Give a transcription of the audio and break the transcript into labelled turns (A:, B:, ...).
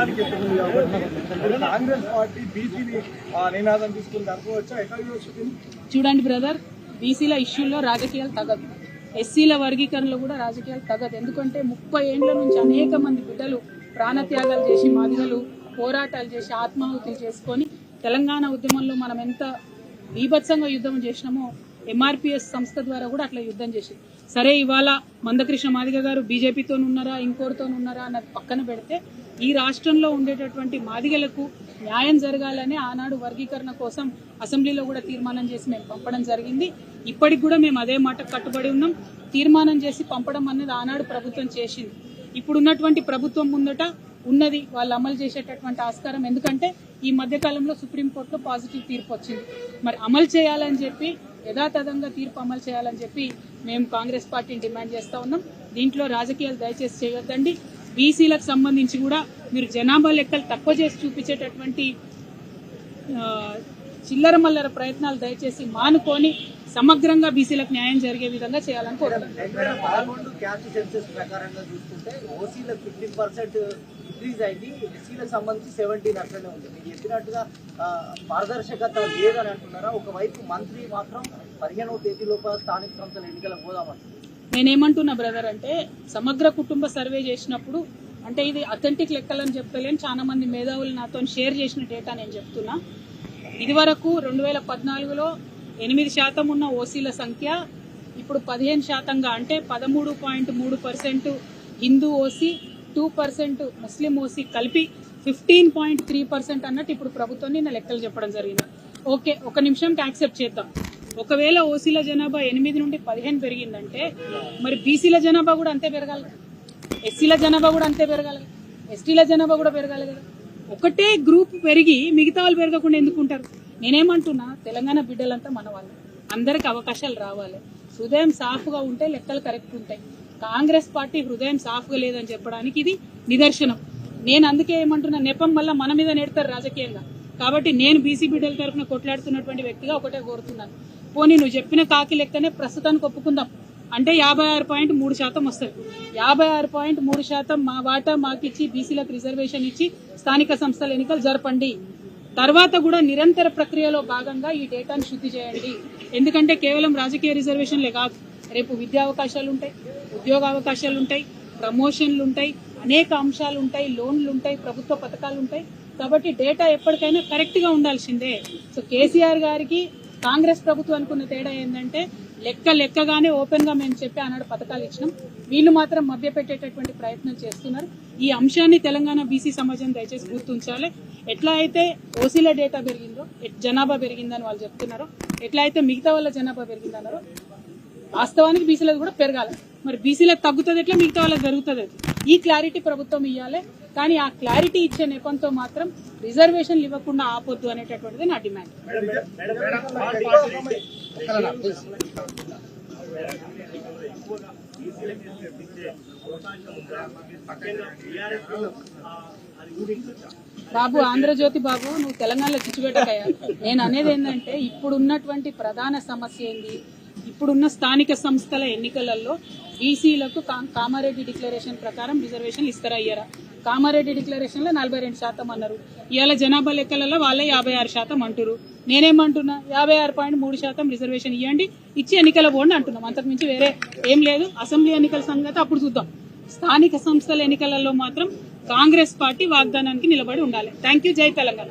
A: విజయానికి ఎత్తుకుంది కాబట్టి కాంగ్రెస్ పార్టీ బీసీని నినాదం తీసుకుని అనుకోవచ్చా? ఎట్లా చూస్తుంది?
B: చూడండి బ్రదర్, బీసీల ఇష్యూల్లో రాజకీయాలు తగ్గదు, ఎస్సీల వర్గీకరణలో కూడా రాజకీయాలు తగ్గదు. ఎందుకంటే 30 ఏళ్ల నుంచి అనేక మంది బిడ్డలు ప్రాణత్యాగాలు చేసి, మాదిగలు పోరాటాలు చేసి, ఆత్మాహుతులు చేసుకొని తెలంగాణ ఉద్యమంలో మనం ఎంత బీభత్సంగా యుద్ధం చేసినామో ఎంఆర్పీఎస్ సంస్థ ద్వారా కూడా అట్లా యుద్ధం చేసింది. సరే, ఇవాళ మందకృష్ణ మాదిగ గారు బీజేపీతో ఉన్నారా ఇంకోరితో ఉన్నారా అన్నది పక్కన పెడితే, ఈ రాష్ట్రంలో ఉండేటటువంటి మాదిగలకు న్యాయం జరగాలని ఆనాడు వర్గీకరణ కోసం అసెంబ్లీలో కూడా తీర్మానం చేసి మేము పంపడం జరిగింది. ఇప్పటికి కూడా మేము అదే మాట కట్టుబడి ఉన్నాం. తీర్మానం చేసి పంపడం అన్నది ఆనాడు ప్రభుత్వం చేసింది. ఇప్పుడున్నటువంటి ప్రభుత్వం ముందట ఉన్నది వాళ్ళు అమలు చేసేటటువంటి ఆస్కారం. ఎందుకంటే ఈ మధ్యకాలంలో సుప్రీంకోర్టులో పాజిటివ్ తీర్పు వచ్చింది. మరి అమలు చేయాలని చెప్పి, యథాతథంగా తీర్పు అమలు చేయాలని చెప్పి మేము కాంగ్రెస్ పార్టీని డిమాండ్ చేస్తూ ఉన్నాం. దీంట్లో రాజకీయాలు దయచేసి చేయొద్దండి. బీసీలకు సంబంధించి కూడా మీరు జనాభా లెక్కలు తక్కువ చేసి చూపించేటటువంటి చిల్లర మల్లర ప్రయత్నాలు దయచేసి మానుకొని సమగ్రంగా బీసీలకు న్యాయం జరిగే విధంగా చేయాలని కోరుతున్నాం.
C: 2011 క్యాస్ట్ సెన్సస్ ప్రకారంగా చూసుకుంటే ఓసీలకు 15% ఇంక్రీజ్ అయింది, ఎస్సీలకు సంబంధించి 17 అట్లనే ఉంది. మీరు చెప్పినట్టుగా పారదర్శకత లేదని అంటున్నారా? ఒకవైపు మంత్రి మాత్రం 15వ తేదీలోపల స్థానిక సంస్థల ఎన్నికలకు పోదామంటున్నారు.
B: నేనేమంటున్నా బ్రదర్ అంటే, సమగ్ర కుటుంబ సర్వే చేసినప్పుడు, అంటే ఇది అథెంటిక్ లెక్కలని చెప్తలేను, చాలా మంది మేధావులు నాతో షేర్ చేసిన డేటా నేను చెప్తున్నా. ఇదివరకు 2014లో 8% ఉన్న ఓసీల సంఖ్య ఇప్పుడు 15%గా, అంటే 13.3% హిందూ ఓసీ, 2% ముస్లిం ఓసీ కలిపి 15.3% అన్నట్టు ఇప్పుడు ప్రభుత్వం నిన్న లెక్కలు చెప్పడం జరిగింది. ఓకే, ఒక నిమిషంకి యాక్సెప్ట్ చేద్దాం. ఒకవేళ ఓసీల జనాభా 8 నుండి 15 పెరిగిందంటే మరి బీసీల జనాభా కూడా అంతే పెరగాలి, ఎస్సీల జనాభా కూడా అంతే పెరగాలి, ఎస్టీల జనాభా కూడా పెరగాలి కదా. ఒకటే గ్రూప్ పెరిగి మిగతా వాళ్ళు పెరగకుండా ఎందుకుంటారు? నేనేమంటున్నా, తెలంగాణ బిడ్డలంతా మన వాళ్ళు, అందరికి అవకాశాలు రావాలి. హృదయం సాఫ్గా ఉంటే లెక్కలు కరెక్ట్ ఉంటాయి. కాంగ్రెస్ పార్టీ హృదయం సాఫ్గా లేదని చెప్పడానికి ఇది నిదర్శనం. నేను అందుకే ఏమంటున్నా, నెపం వల్ల మన మీద నెడతారు రాజకీయంగా. కాబట్టి నేను బీసీ బిడ్డల తరఫున కొట్లాడుతున్నటువంటి వ్యక్తిగా ఒకటే కోరుతున్నాను, పోనీ నువ్వు చెప్పిన కాకి లెక్కనే ప్రస్తుతానికి ఒప్పుకుందాం. అంటే 56.3% వస్తుంది. 56.3% మా వాటా మాకిచ్చి బీసీలకు రిజర్వేషన్ ఇచ్చి స్థానిక సంస్థల ఎన్నికలు జరపండి. తర్వాత కూడా నిరంతర ప్రక్రియలో భాగంగా ఈ డేటాను శుద్ధి చేయండి. ఎందుకంటే కేవలం రాజకీయ రిజర్వేషన్లే కాదు, రేపు విద్యా అవకాశాలు ఉంటాయి, ఉద్యోగ అవకాశాలు ఉంటాయి, ప్రమోషన్లు ఉంటాయి, అనేక అంశాలు ఉంటాయి, లోన్లు ఉంటాయి, ప్రభుత్వ పథకాలు ఉంటాయి. కాబట్టి డేటా ఎప్పటికైనా కరెక్ట్గా ఉండాల్సిందే. సో కేసీఆర్ గారికి కాంగ్రెస్ ప్రభుత్వం అనుకున్న తేడా ఏంటంటే, లెక్కగానే ఓపెన్గా మేము చెప్పి ఆనాడు పథకాలు ఇచ్చినాం, వీళ్ళు మాత్రం మభ్యపెట్టేటటువంటి ప్రయత్నం చేస్తున్నారు. ఈ అంశాన్ని తెలంగాణ బీసీ సమాజం దయచేసి గుర్తుంచాలి. ఎట్లా అయితే ఓసీల డేటా పెరిగిందో, జనాభా పెరిగిందని వాళ్ళు చెప్తున్నారో, ఎట్లా అయితే మిగతా వాళ్ళ జనాభా పెరిగిందన్నారో, వాస్తవానికి బీసీలకు కూడా పెరగాలి. మరి బీసీలకు తగ్గుతుంది ఎట్లా, మిగతా వాళ్ళకి జరుగుతుంది ఎట్లా? ఈ క్లారిటీ ప్రభుత్వం ఇవ్వాలి. కానీ ఆ క్లారిటీ ఇచ్చే నెపంతో మాత్రం రిజర్వేషన్లు ఇవ్వకుండా ఆపొద్దు అనేటటువంటిది నా డిమాండ్. బాబు, ఆంధ్రజ్యోతి బాబు, నువ్వు తెలంగాణలో చిచ్చుపెట్టకయ్యా. నేను అనేది ఏంటంటే, ఇప్పుడున్నటువంటి ప్రధాన సమస్య ఏంది? ఇప్పుడున్న స్థానిక సంస్థల ఎన్నికలలో బీసీలకు కామారెడ్డి డిక్లరేషన్ ప్రకారం రిజర్వేషన్లు ఇస్తారా అయ్యారా? కామారెడ్డి డిక్లరేషన్లో 42% అన్నారు. ఇవాళ జనాభా లెక్కలలో వాళ్ళే 56% అంటారు. నేనేమంటున్నా, 56.3% రిజర్వేషన్ ఇవ్వండి, ఇచ్చి ఎన్నికల పోండి అంటున్నాం. అంతకుమించి వేరే ఏం లేదు. అసెంబ్లీ ఎన్నికల సంగతి అప్పుడు చూద్దాం. స్థానిక సంస్థల ఎన్నికలలో మాత్రం కాంగ్రెస్ పార్టీ వాగ్దానానికి నిలబడి ఉండాలి. Thank you. జై తెలంగాణ.